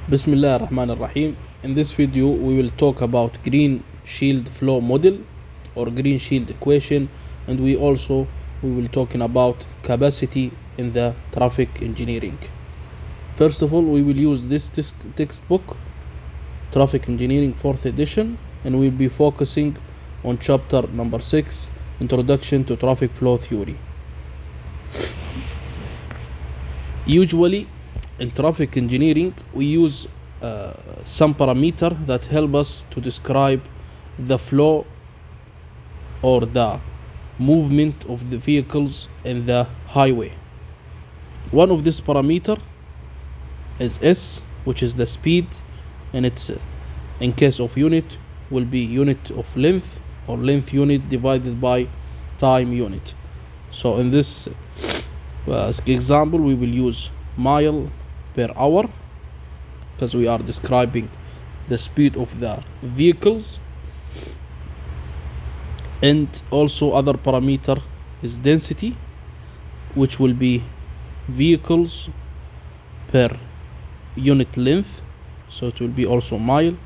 Bismillah ar-Rahman ar-Rahim. In this video, we will talk about Greenshield flow model or Greenshield equation, and we will talking about capacity in the traffic engineering. First of all, we will use this textbook, Traffic Engineering 4th edition, and we'll be focusing on chapter number 6, Introduction to Traffic Flow Theory. Usually, in traffic engineering, we use some parameter that help us to describe the flow or the movement of the vehicles in the highway. One of this parameter is S, which is the speed, and it's in case of unit will be unit of length or length unit divided by time unit. So in this example, we will use mile per hour because we are describing the speed of the vehicles, and also other parameter is density, which will be vehicles per unit length, so it will be also mile.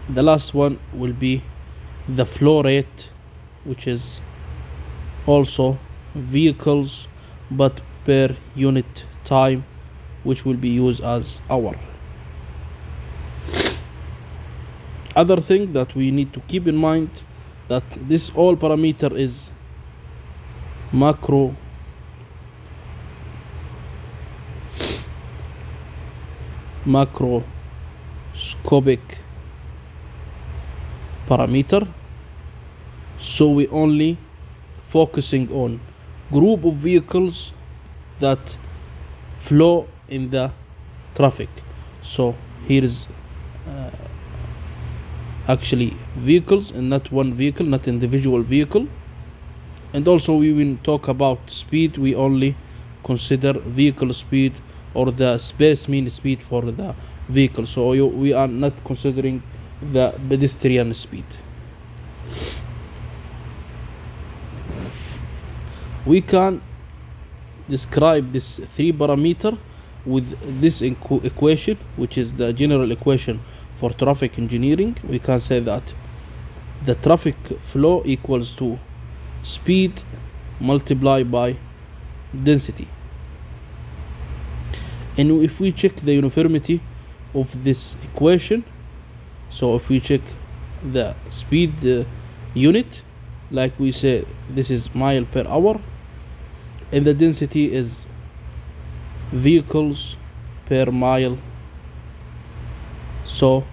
The last one will be the flow rate, which is also vehicles but per unit time, which will be used as hour. Other thing that we need to keep in mind that this all parameter is macroscopic parameter, so we only focusing on group of vehicles that flow in the traffic. So here is actually vehicles and not one vehicle, not individual vehicle. And also we will talk about speed, we only consider vehicle speed or the space mean speed for the vehicle, so we are not considering the pedestrian speed. We can describe this three parameter with this equation, which is the general equation for traffic engineering. We can say that the traffic flow equals to speed multiplied by density. And if we check the uniformity of this equation, so if we check the speed unit, like we say, this is mile per hour, and the density is vehicles per mile, so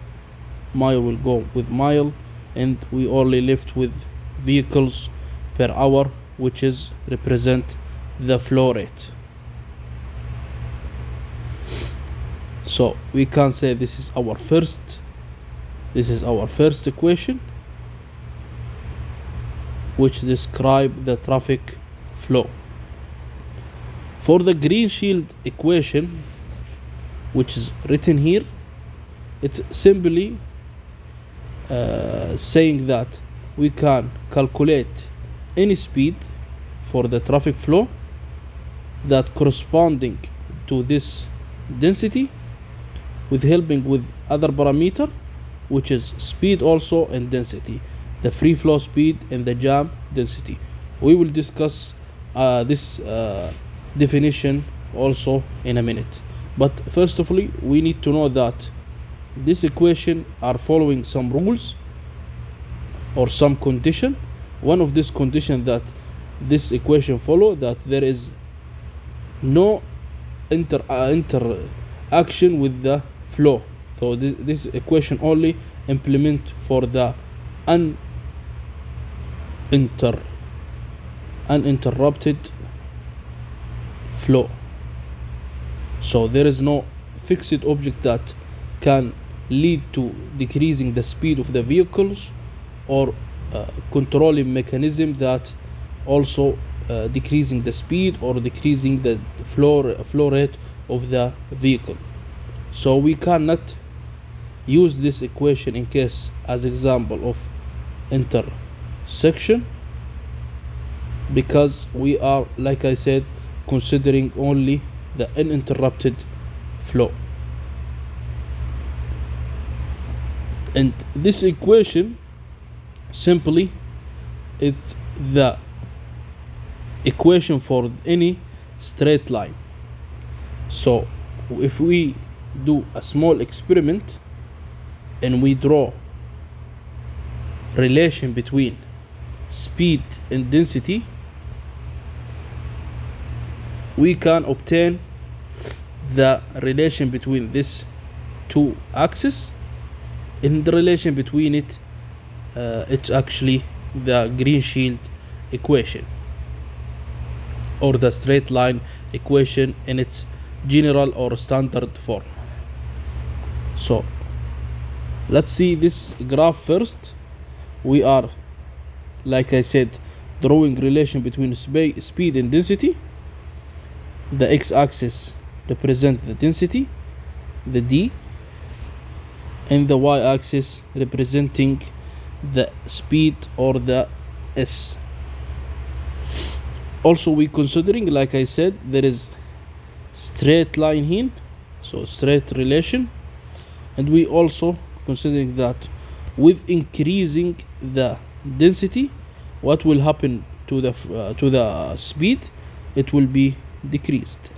mile will go with mile, and we only left with vehicles per hour, which is represent the flow rate. So we can say this is our first equation, which describe the traffic flow. For the Greenshield equation, which is written here, it's simply saying that we can calculate any speed for the traffic flow that corresponding to this density with helping with other parameter, which is speed also and density, the free flow speed and the jam density. We will discuss this definition also in a minute, but first of all we need to know that this equation are following some rules or some condition. One of this condition that this equation follow, that there is no interaction with the flow, so this equation only implement for the uninterrupted flow. So there is no fixed object that can lead to decreasing the speed of the vehicles, or controlling mechanism that also decreasing the speed or decreasing the flow rate of the vehicle. So we cannot use this equation in case as example of intersection, because we are, like I said, considering only the uninterrupted flow. And this equation simply is the equation for any straight line. So if we do a small experiment and we draw relation between speed and density, we can obtain the relation between these two axes. In the relation between it, it's actually the Greenshields equation, or the straight line equation in its general or standard form. So let's see this graph first. We are, like I said, drawing relation between speed and density. The x-axis represents the density, the d, and the y-axis representing the speed, or the s. Also, we considering, like I said, there is straight line here, so straight relation, and we also considering that with increasing the density, what will happen to the speed? It will be decreased.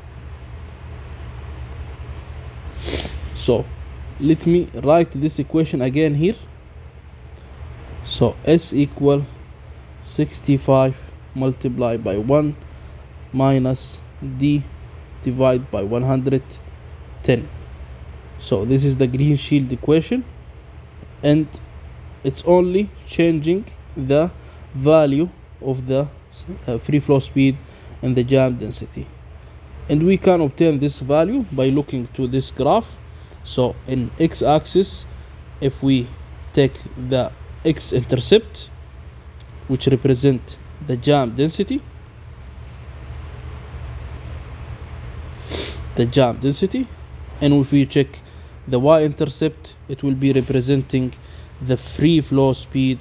So let me write this equation again here. So S equal 65 multiplied by 1 minus D divided by 110. So this is the Greenshields equation, and it's only changing the value of the free flow speed and the jam density. And we can obtain this value by looking to this graph. So in x-axis, if we take the x-intercept, which represent the jam density, and if we check the y-intercept, it will be representing the free flow speed,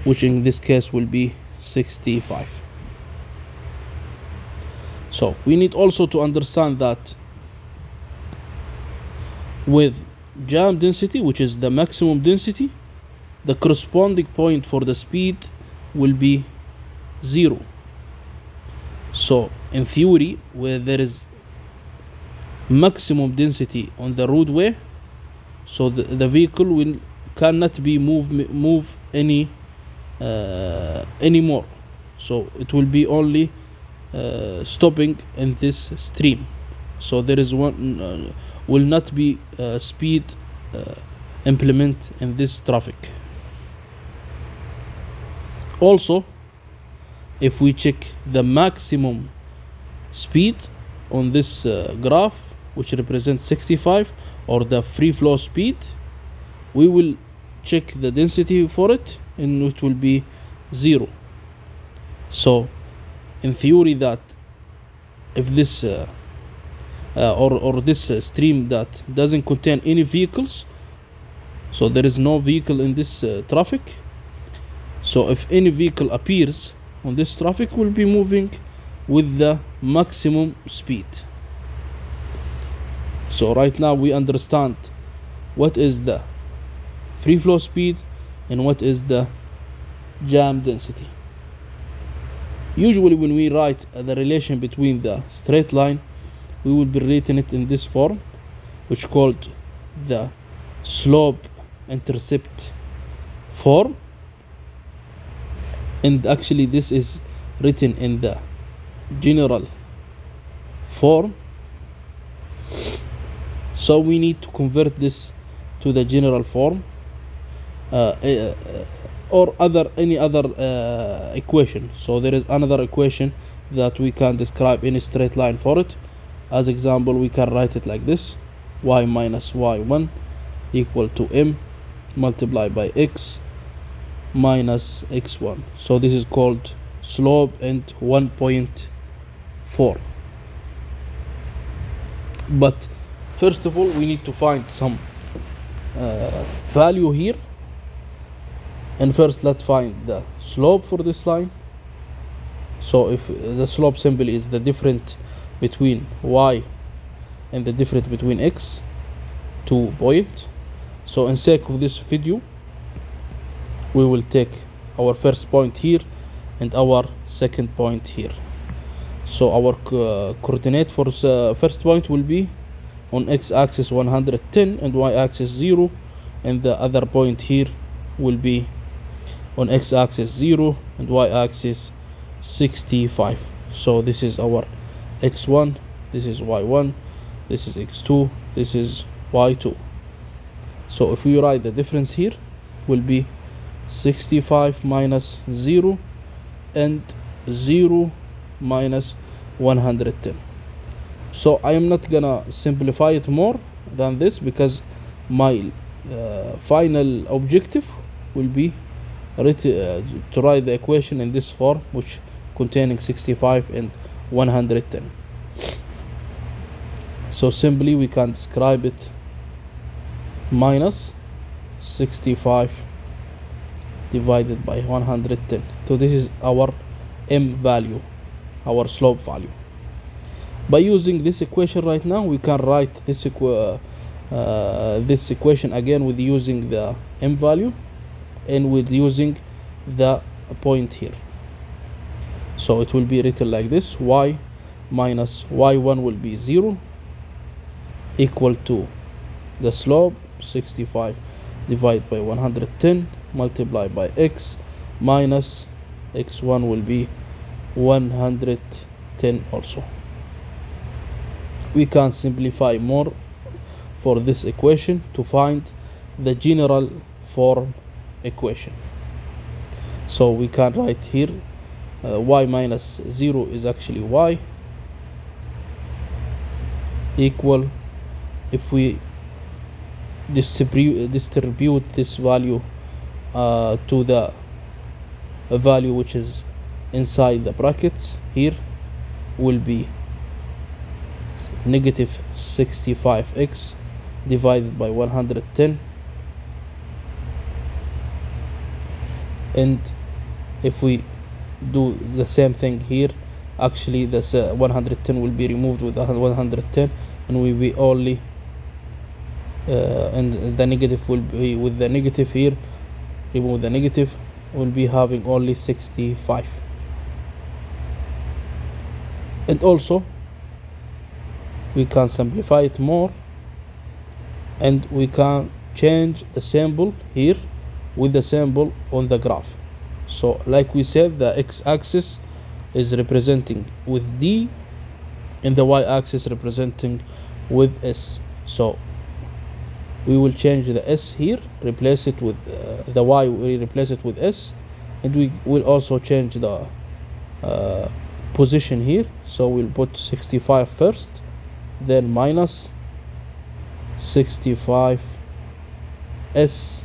which in this case will be 65. So we need also to understand that with jam density, which is the maximum density, the corresponding point for the speed will be 0. So in theory, where there is maximum density on the roadway, so the vehicle cannot be move anymore. So it will be only stopping in this stream. So there is one will not be speed implement in this traffic. Also, if we check the maximum speed on this graph, which represents 65, or the free flow speed, we will check the density for it, and it will be 0. So in theory, that if this or this stream that doesn't contain any vehicles, so there is no vehicle in this traffic, so if any vehicle appears on this traffic, will be moving with the maximum speed. So right now we understand what is the free flow speed and what is the jam density. Usually when we write the relation between the straight line, we will be writing it in this form, which called the slope intercept form, and actually this is written in the general form. So we need to convert this to the general form, or any other equation. So there is another equation that we can describe any straight line for it. As example, we can write it like this: y minus y1 equal to m multiplied by x minus x1. So this is called slope and 1.4. But first of all, we need to find some value here. And first, let's find the slope for this line. So if the slope simply is the difference between y and the difference between x, 2 points. So in sake of this video, we will take our first point here and our second point here. So our coordinate for the first point will be on x-axis 110 and y-axis 0, and the other point here will be on x-axis 0 and y-axis 65. So this is our x1, this is y1, this is x2, this is y2. So if we write the difference here, will be 65 minus 0 and 0 minus 110. So I am not gonna simplify it more than this, because my final objective will be to write the equation in this form, which containing 65 and 110. So simply we can describe it minus 65 divided by 110. So this is our m value, our slope value. By using this equation right now, we can write this equation again with using the m value and with using the point here. So it will be written like this: y minus y1 will be 0 equal to the slope 65 divided by 110 multiplied by x minus x1 will be 110 also. We can simplify more for this equation to find the general form equation. So we can write here y minus 0 is actually y equal, if we distribute this value to the value which is inside the brackets here, will be negative 65x divided by 110, and if we do the same thing here, actually this 110 will be removed with 110, and we will be only and the negative will be with the negative here, remove the negative, will be having only 65. And also we can simplify it more, and we can change the symbol here with the symbol on the graph. So like we said, the x-axis is representing with D and the y-axis representing with S. So we will change the S here, replace it with the Y, we replace it with S, and we will also change the position here. So we'll put 65 first, then minus 65 S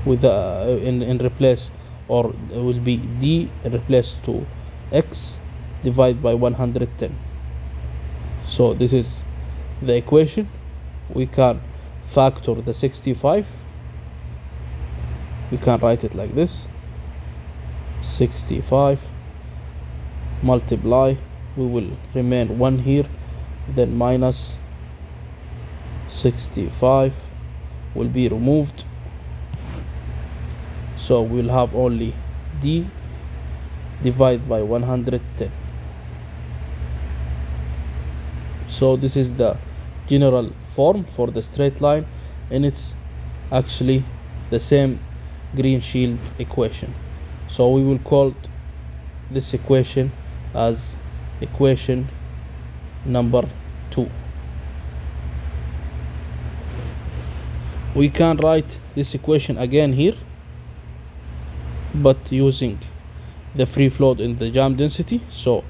with in replace, or it will be D replace to X divided by 110. So this is the equation. We can factor the 65. We can write it like this: 65 multiply, we will remain 1 here, then minus 65 will be removed, so we'll have only D divided by 110. So this is the general form for the straight line, and it's actually the same Greenshields equation. So we will call this equation as equation number 2. We can write this equation again here, but using the free float in the jam density. So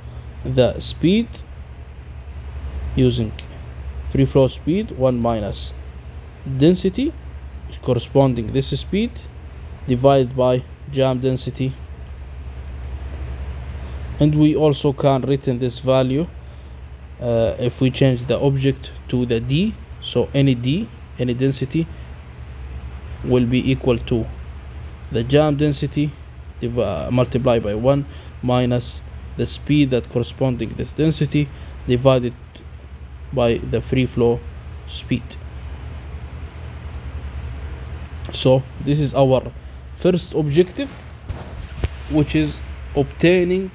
the speed, using free flow speed 1 minus density, which corresponding this speed, divided by jam density. And we also can written this value if we change the object to the D. So any D, any density, will be equal to the jam density multiplied by 1 minus the speed that corresponding this density divided by the free flow speed. So this is our first objective, which is obtaining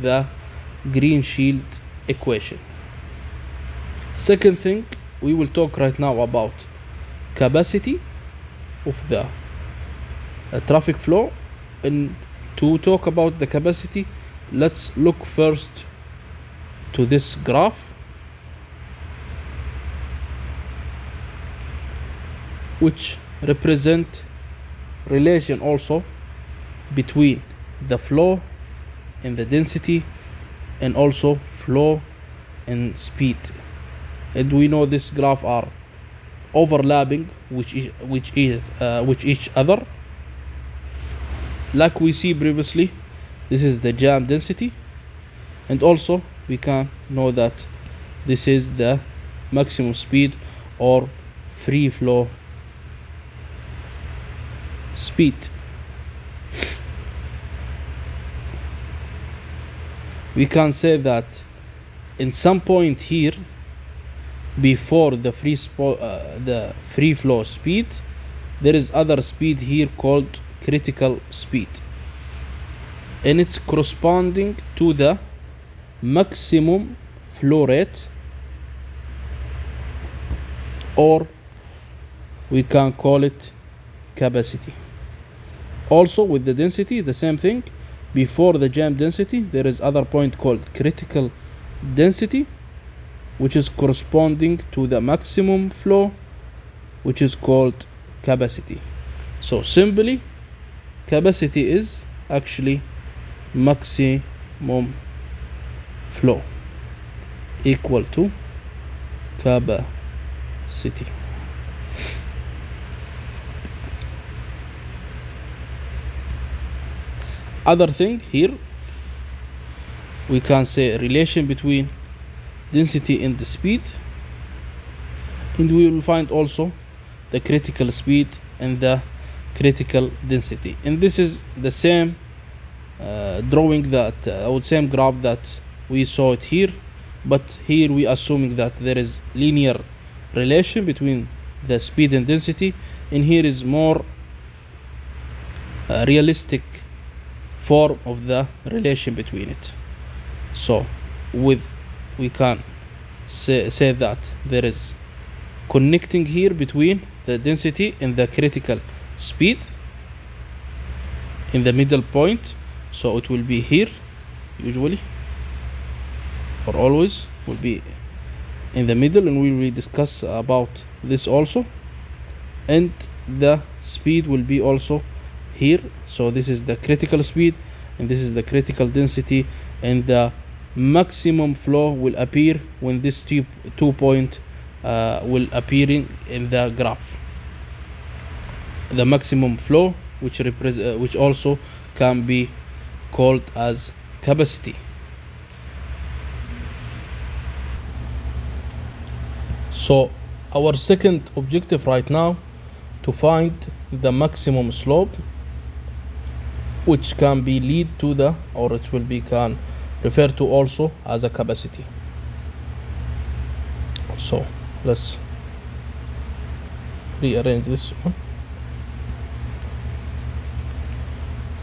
the Greenshield equation. Second thing, we will talk right now about capacity of the traffic flow. And to talk about the capacity, let's look first to this graph. Which represent relation also between the flow and the density, and also flow and speed. And we know this graph are overlapping with each other. Like we see previously, this is the jam density, and also we can know that this is the maximum speed or free flow speed. We can say that in some point here, before the free flow speed, there is other speed here called critical speed, and it's corresponding to the maximum flow rate, or we can call it capacity. Also with the density, the same thing. Before the jam density, there is other point called critical density, which is corresponding to the maximum flow, which is called capacity. So simply, capacity is actually maximum flow equal to capacity. Other thing here, we can say relation between density and the speed, and we will find also the critical speed and the critical density. And this is the same drawing that same graph that we saw it here, but here we assuming that there is linear relation between the speed and density, and here is more realistic form of the relation between it. So we can say that there is connecting here between the density and the critical speed in the middle point. So it will be here, usually or always will be in the middle, and we will discuss about this also. And the speed will be also here. So this is the critical speed and this is the critical density, and the maximum flow will appear when this 2 point will appearing in the graph. The maximum flow, which also can be called as capacity. So our second objective right now, to find the maximum slope, which can be lead to the, or it will be can refer to also as a capacity. So let's rearrange this one,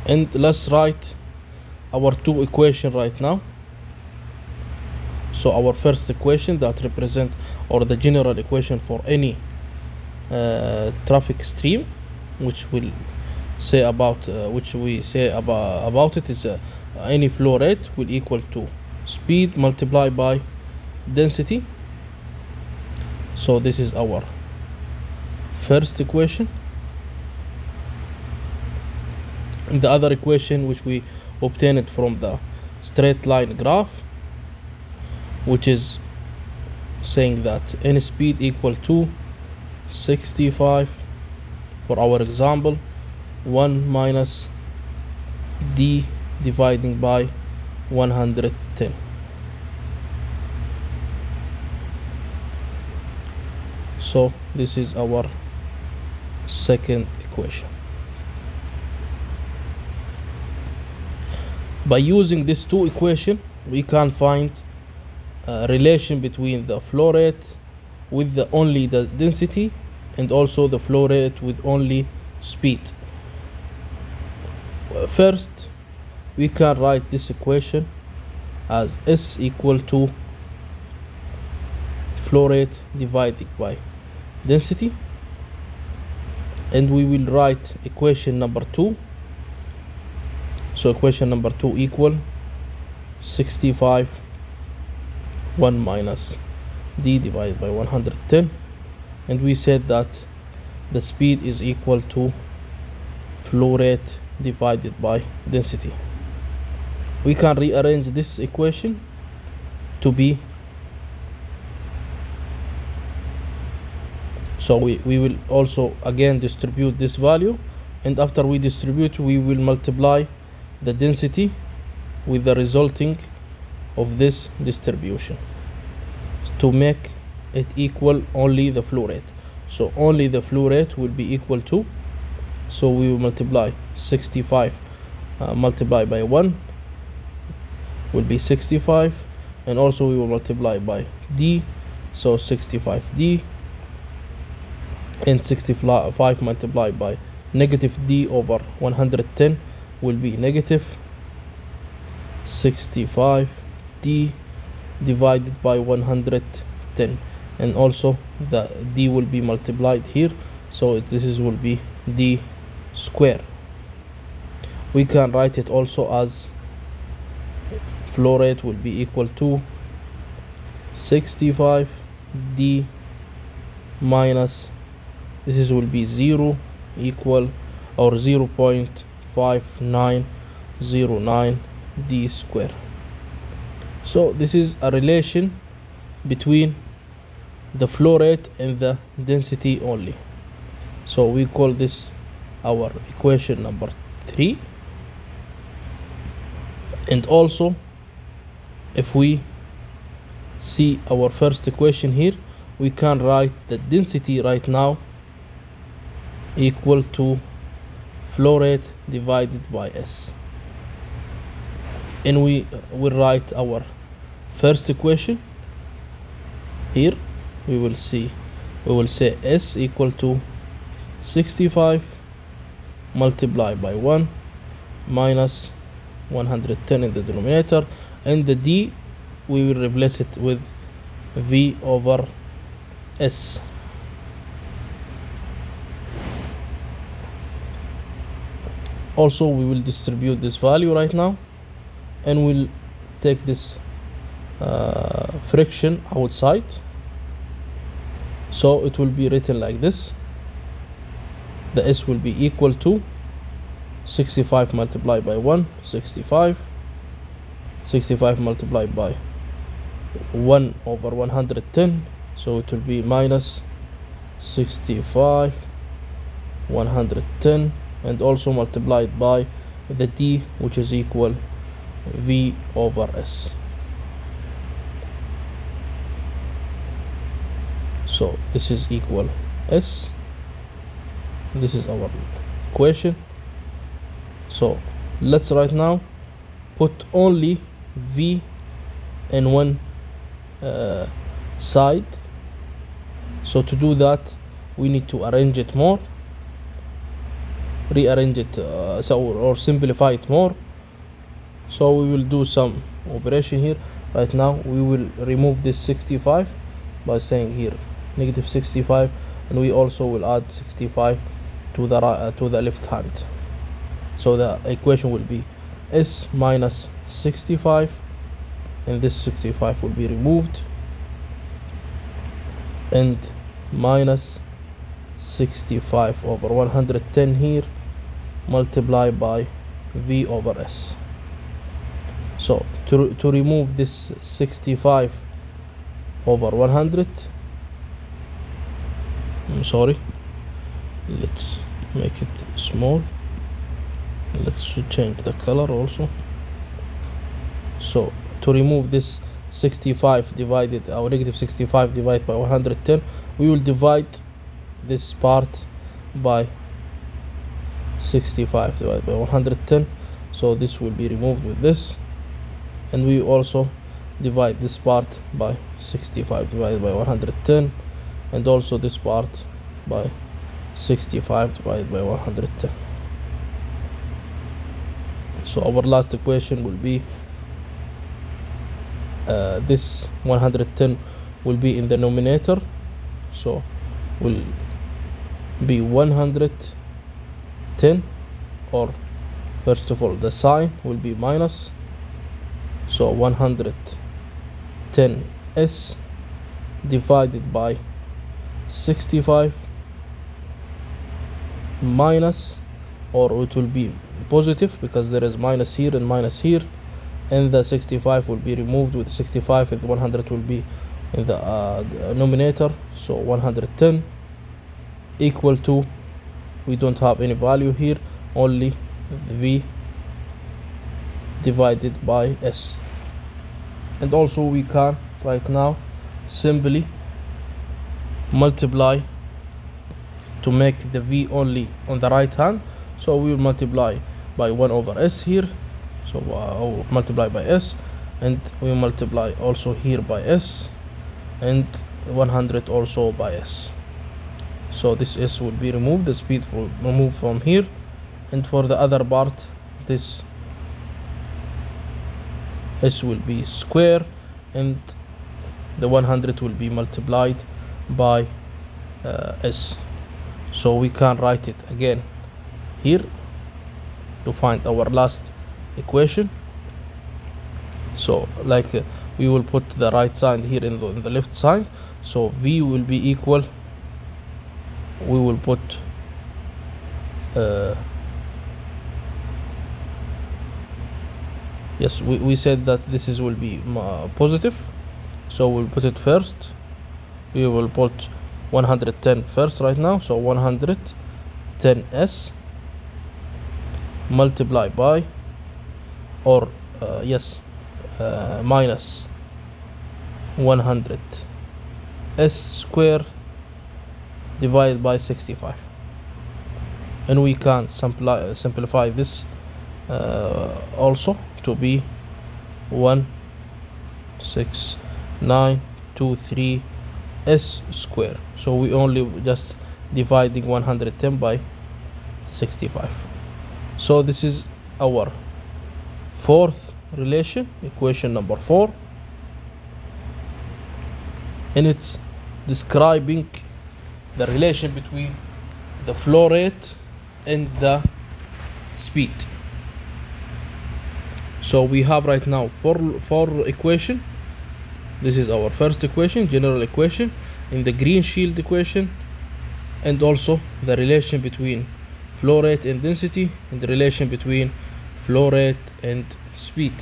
and let's write our two equations right now. So our first equation that represent, or the general equation for any traffic stream, which will say about which we say about it is any flow rate will equal to speed multiplied by density. So this is our first equation. And the other equation, which we obtained from the straight line graph, which is saying that any speed equal to 65, for our example, 1 minus d dividing by 110. So this is our second equation. By using these two equations, we can find a relation between the flow rate with only the density, and also the flow rate with only speed. First, we can write this equation as S equal to flow rate divided by density, and we will write equation number 2. So equation number 2 equal 65 1 minus d divided by 110, and we said that the speed is equal to flow rate divided by density. We can rearrange this equation to be, so we will also again distribute this value, and after we distribute, we will multiply the density with the resulting of this distribution to make it equal only the flow rate. So only the flow rate will be equal to, so we will multiply 65 multiplied by 1 will be 65, and also we will multiply by d, so 65d, and 65 multiplied by negative d over 110 will be negative 65d divided by 110, and also the d will be multiplied here, so this will be d square. We can write it also as flow rate will be equal to 65d minus, this will be 0 equal, or 0.5909 d square. So this is a relation between the flow rate and the density only. So we call this our equation number 3. And also, if we see our first equation here, we can write the density right now equal to flow rate divided by S. And we will write our first equation here. We will say S equal to 65 multiplied by 1 minus 110 in the denominator, and the d we will replace it with v over s. Also, we will distribute this value right now, and we'll take this friction outside, so it will be written like this. The s will be equal to 65 multiplied by 1, 65 multiplied by 1 over 110, so it will be minus 65 110, and also multiplied by the d, which is equal v over s. So this is equal s. This is our equation. So let's right now put only v in one side. So to do that, we need to arrange it more, rearrange it or simplify it more. So we will do some operation here. Right now we will remove this 65 by saying here negative 65, and we also will add 65 to the left hand. So the equation will be s minus 65, and this 65 will be removed, and minus 65 over 110 here multiplied by v over s. So to remove this 65 over 100, I'm sorry, let's make it small. Let's change the color also. So to remove this 65 divided, our negative 65 divided by 110, we will divide this part by 65 divided by 110. So this will be removed with this, and we also divide this part by 65 divided by 110, and also this part by 65 divided by 110. So our last equation will be this 110 will be in the numerator, so will be 110, or first of all the sign will be minus, so 110s divided by 65 minus, or it will be positive because there is minus here and minus here, and the 65 will be removed with 65, and 100 will be in the numerator, so 110 equal to, we don't have any value here, only v divided by s. And also we can right now simply multiply to make the v only on the right hand, so we will multiply by 1 over s here, so multiply by s, and we multiply also here by s, and 100 also by s. So this s will be removed, the speed will remove from here, and for the other part this s will be square, and the 100 will be multiplied by s. So we can write it again here to find our last equation. So like we will put the right side here in the left side, so v will be equal, we will put yes, we said that this is will be positive, so we'll put it first. We will put 110 first right now, so 110s multiply by, or minus 100 s square divided by 65, and we can simplify this also to be 16923 s square. So we only just dividing 110 by 65. So this is our fourth relation, equation number 4, and it's describing the relation between the flow rate and the speed. So we have right now four equation. This is our first equation, general equation, in the Greenshields equation, and also the relation between flow rate and density, and the relation between flow rate and speed.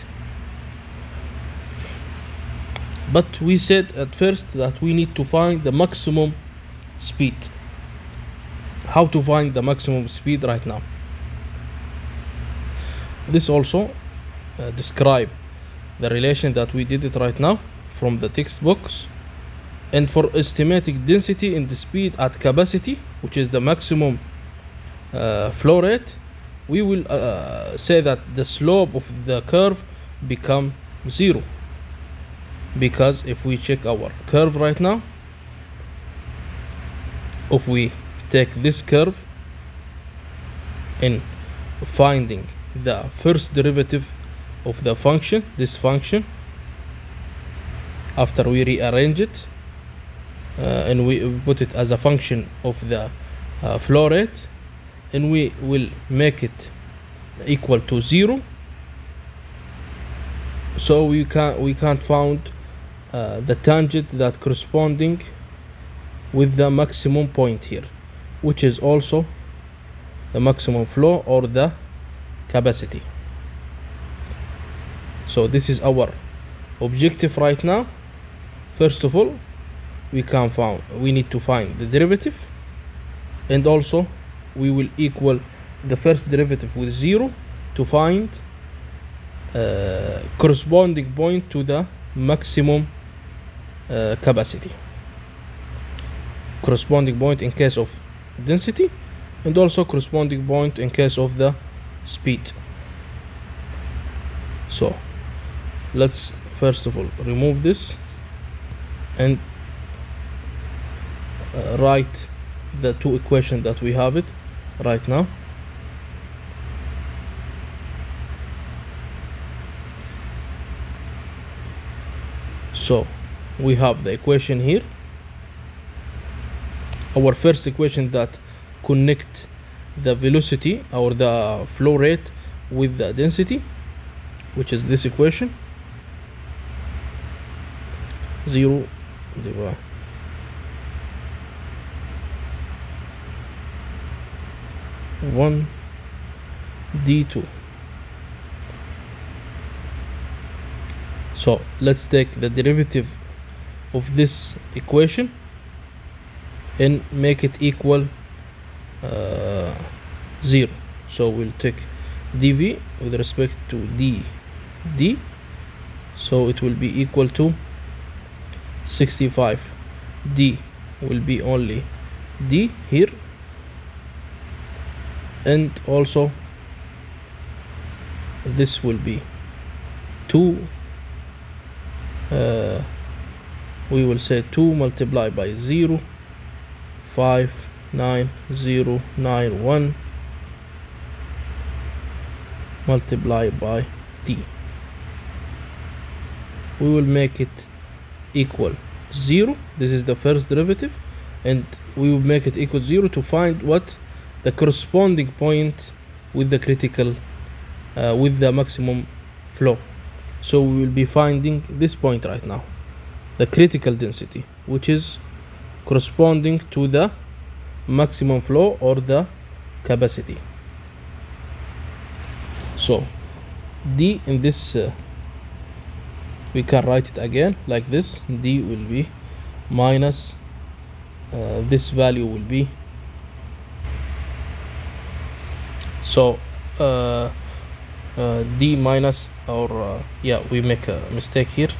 But we said at first that we need to find the maximum speed. How to find the maximum speed right now? This also describe the relation that we did it right now from the textbooks. And for estimating density and the speed at capacity, which is the maximum flow rate, we will say that the slope of the curve become 0, because if we check our curve right now, if we take this curve and finding the first derivative of the function, this function, after we rearrange it and we put it as a function of the flow rate, and we will make it equal to 0, so we can't find the tangent that corresponding with the maximum point here, which is also the maximum flow or the capacity. So this is our objective right now. First of all, we need to find the derivative, and also we will equal the first derivative with 0 to find corresponding point to the maximum capacity, corresponding point in case of density, and also corresponding point in case of the speed. So let's first of all remove this and write the two equations that we have it right now. So we have the equation here, our first equation that connect the velocity or the flow rate with the density, which is this equation, 0 divided one d2. So let's take the derivative of this equation and make it equal 0. So we'll take dv with respect to dd, so it will be equal to 65. D will be only d here, and also this will be 2, we will say 2 multiplied by 0, 5, 9, 0, 9, 1 multiplied by d. We will make it equal 0. This is the first derivative, and we will make it equal 0 to find what the corresponding point with the critical with the maximum flow. So we will be finding this point right now, the critical density, which is corresponding to the maximum flow or the capacity. So d in this we can write it again like this. D will be minus this value will be, so d minus, or yeah, we make a mistake here.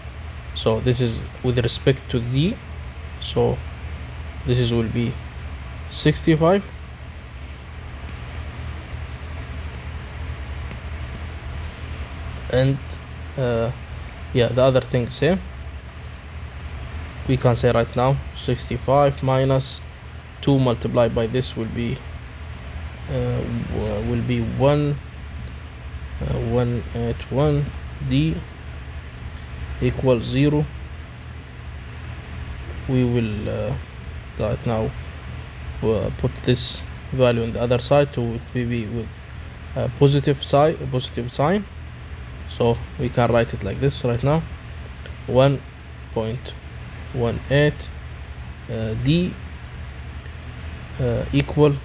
So this is with respect to d, so this is will be 65, and yeah, the other thing same. We can say right now 65 minus 2 multiplied by this will be 181 d equals 0. We will right now put this value on the other side to be with positive sign, so we can write it like this right now. 1.18 d equal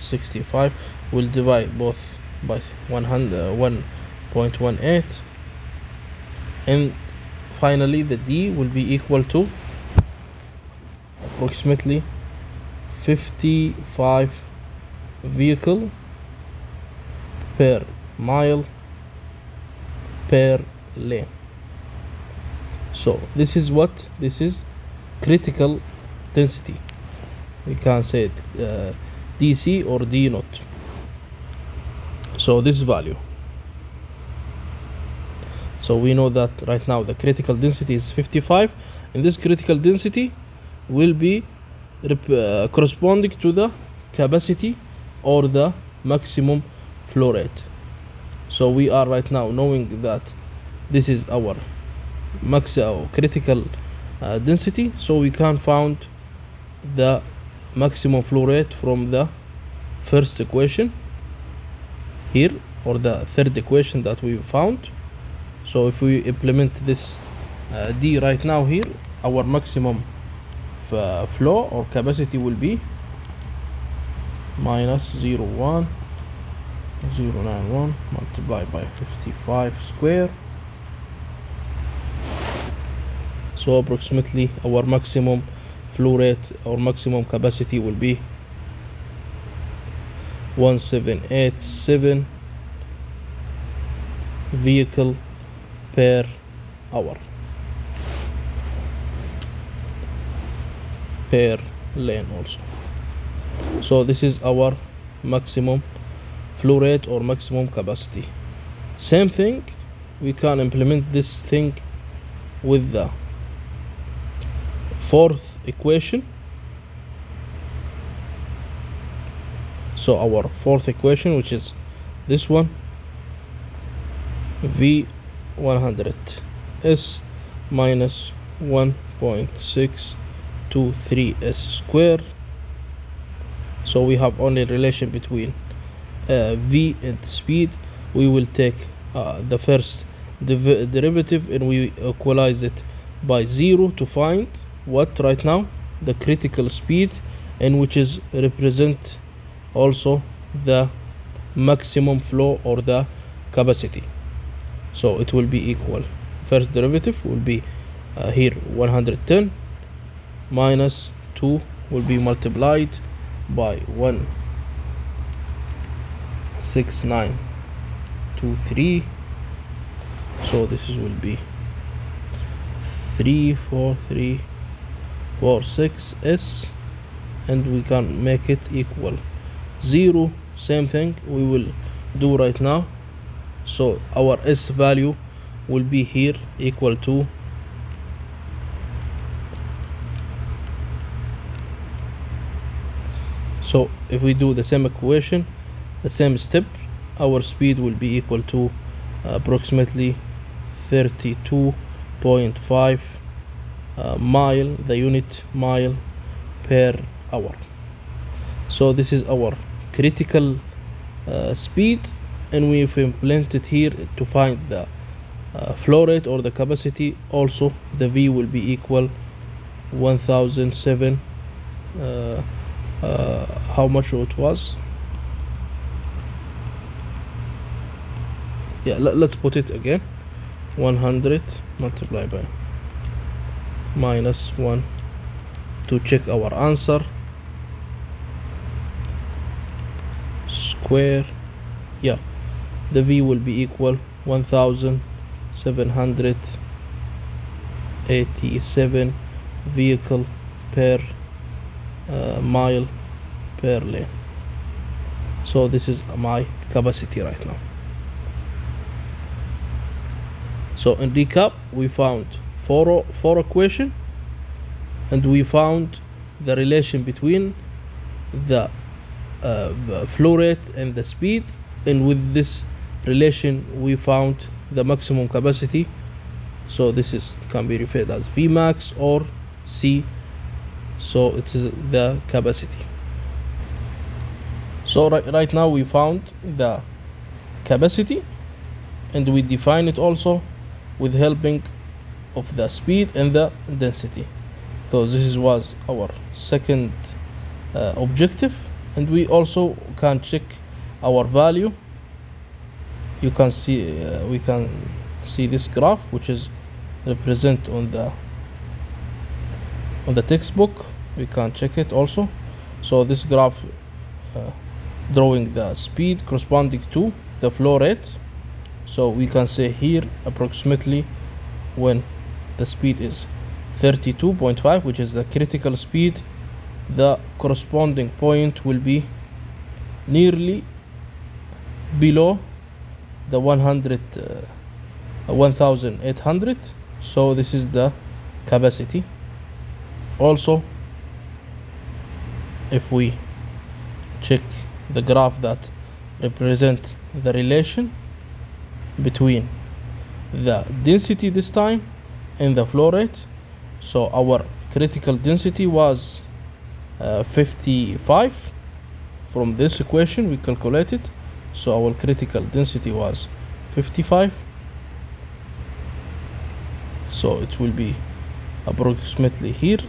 65. We'll divide both by 1.18, and finally the d will be equal to approximately 55 vehicle per mile per lane. So this is what this is critical density. We can say it dc or d naught. So this value, so we know that right now the critical density is 55, and this critical density will be corresponding to the capacity or the maximum flow rate. So we are right now knowing that this is our critical density, so we can find the maximum flow rate from the first equation here, or the third equation that we found. So if we implement this d right now here, our maximum flow or capacity will be minus 0.091 multiplied by 55 square. So approximately our maximum flow rate or maximum capacity will be 1787 vehicle per hour per lane also. So this is our maximum flow rate or maximum capacity. Same thing, we can implement this thing with the fourth equation. So our fourth equation, which is this one, V100s minus 1.623s squared. So we have only relation between v and speed. We will take the first derivative and we equalize it by 0 to find what right now? The critical speed, and which is represent also the maximum flow or the capacity. So it will be equal, first derivative will be here 110 minus 2 will be multiplied by 16923. So this will be 34346s, and we can make it equal 0. Same thing we will do right now. So our s value will be here equal to so if we do the same equation, the same step, our speed will be equal to approximately 32.5 mile, the unit mile per hour. So this is our critical speed, and we've implemented here to find the flow rate or the capacity. Also the V will be equal 1007 how much it was, yeah, let's put it again, 100 multiplied by minus 1 to check our answer, square, yeah, the V will be equal 1787 vehicle per mile per lane. So this is my capacity right now. So in recap, we found four equation, and we found the relation between the flow rate and the speed, and with this relation we found the maximum capacity. So this is can be referred as Vmax or C. So it is the capacity. So right now we found the capacity, and we define it also with helping of the speed and the density. So this was our second objective, and we also can check our value. You can see we can see this graph, which is represent on the textbook. We can check it also. So this graph drawing the speed corresponding to the flow rate. So we can say here approximately when the speed is 32.5, which is the critical speed, the corresponding point will be nearly below the 1800. So this is the capacity. Also, if we check the graph that represent the relation between the density this time and the flow rate, so our critical density was 55. From this equation we calculated, so our critical density was 55. So it will be approximately here.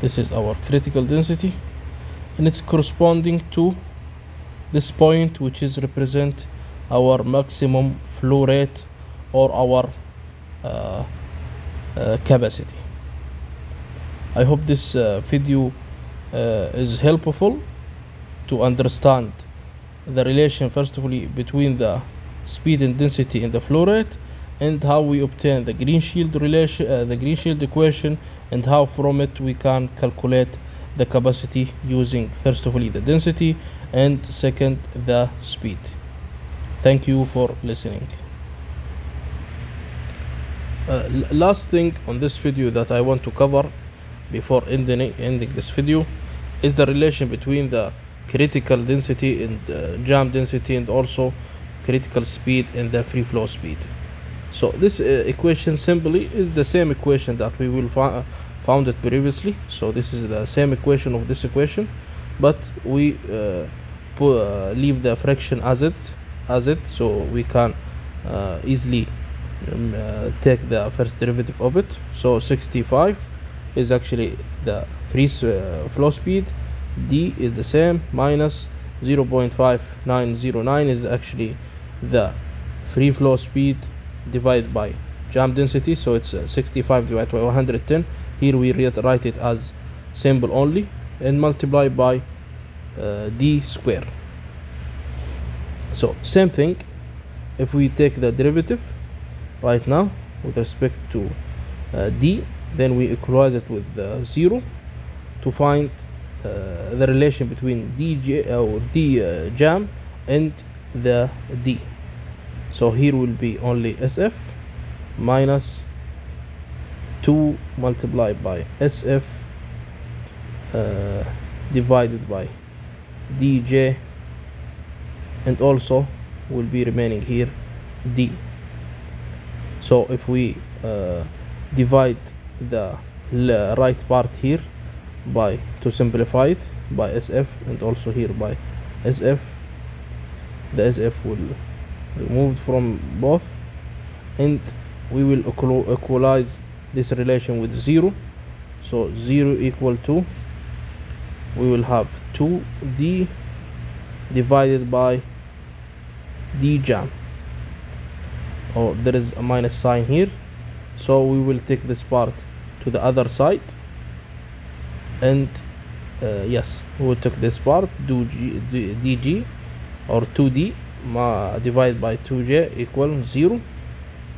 This is our critical density, and it's corresponding to this point, which is represent our maximum flow rate or our capacity. I hope this video is helpful to understand the relation, first of all, between the speed and density and the flow rate, and how we obtain the Greenshield relation, the Greenshield equation, and how from it we can calculate the capacity using, first of all, the density, and second, the speed. Thank you for listening. Last thing on this video that I want to cover before ending this video is the relation between the critical density and jam density, and also critical speed and the free flow speed. So this equation simply is the same equation that we will found it previously. So this is the same equation of this equation, but we leave the fraction as it, so we can easily take the first derivative of it. So 65 is actually the free flow speed, d is the same, minus 0.5909 is actually the free flow speed divided by jam density. So it's 65 divided by 110. Here we write it as symbol only and multiply by d square. So same thing, if we take the derivative right now with respect to d, then we equalize it with 0 to find the relation between dj or d jam and the d. So here will be only sf minus 2 multiplied by sf divided by dj, and also will be remaining here d. So if we divide the right part here by, to simplify it, by sf, and also here by sf, the sf will removed from both, and we will equalize this relation with 0. So 0 equal to, we will have 2d divided by d jam, or there is a minus sign here, so we will take this part to the other side, and yes, we will take this part, do dg or 2d divided by 2j equal 0.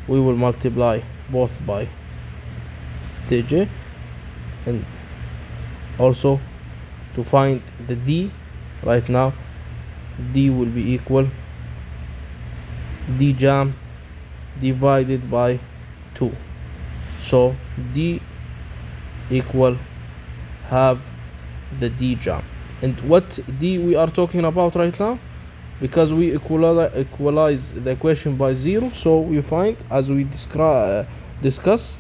We will multiply both by dj, and also to find the d right now, d will be equal d jam divided by 2. So d equal have the d jam. And what d we are talking about right now, because we equalize the equation by 0, so we find, as we discuss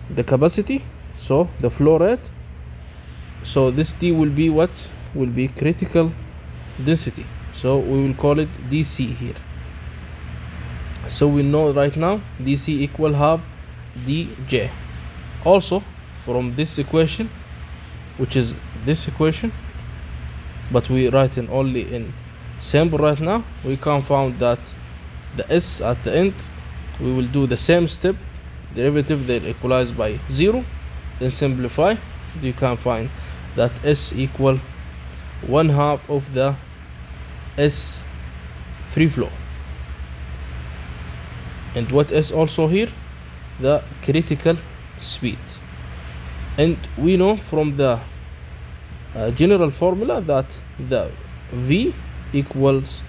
the capacity, so the flow rate. So this d will be what will be critical density, so we will call it dc here. So we know right now dc equal half dj. Also from this equation, which is this equation, but we write it only in symbol right now, we can find that the s at the end, we will do the same step, derivative, then equalize by 0, then simplify. You can find that s equal 1/2 of the s free flow. And what is also here, the critical speed. And we know from the general formula that the v equals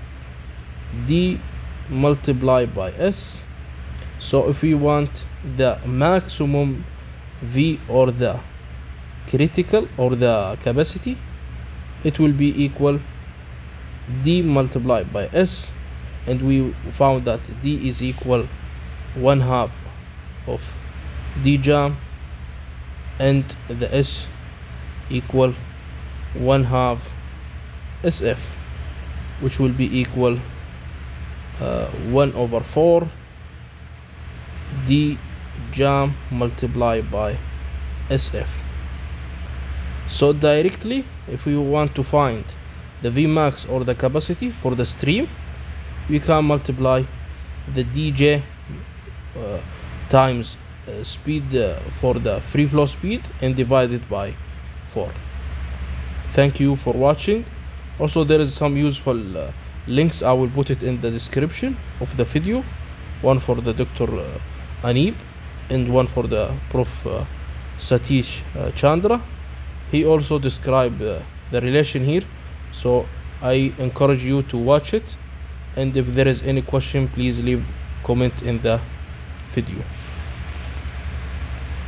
d multiplied by s. So if we want the maximum v, or the critical, or the capacity, it will be equal d multiplied by s, and we found that d is equal 1/2 of d jam, and the s equal 1/2 sf, which will be equal 1/4 d jam multiplied by sf. So directly, if we want to find the Vmax or the capacity for the stream, we can multiply the dj times speed for the free flow speed and divide it by 4. Thank you for watching. Also, there is some useful links. I will put it in the description of the video, one for the Dr. Uneb and one for the Prof. Satish Chandra. He also described the relation here, so I encourage you to watch it, and if there is any question, please leave comment in the video.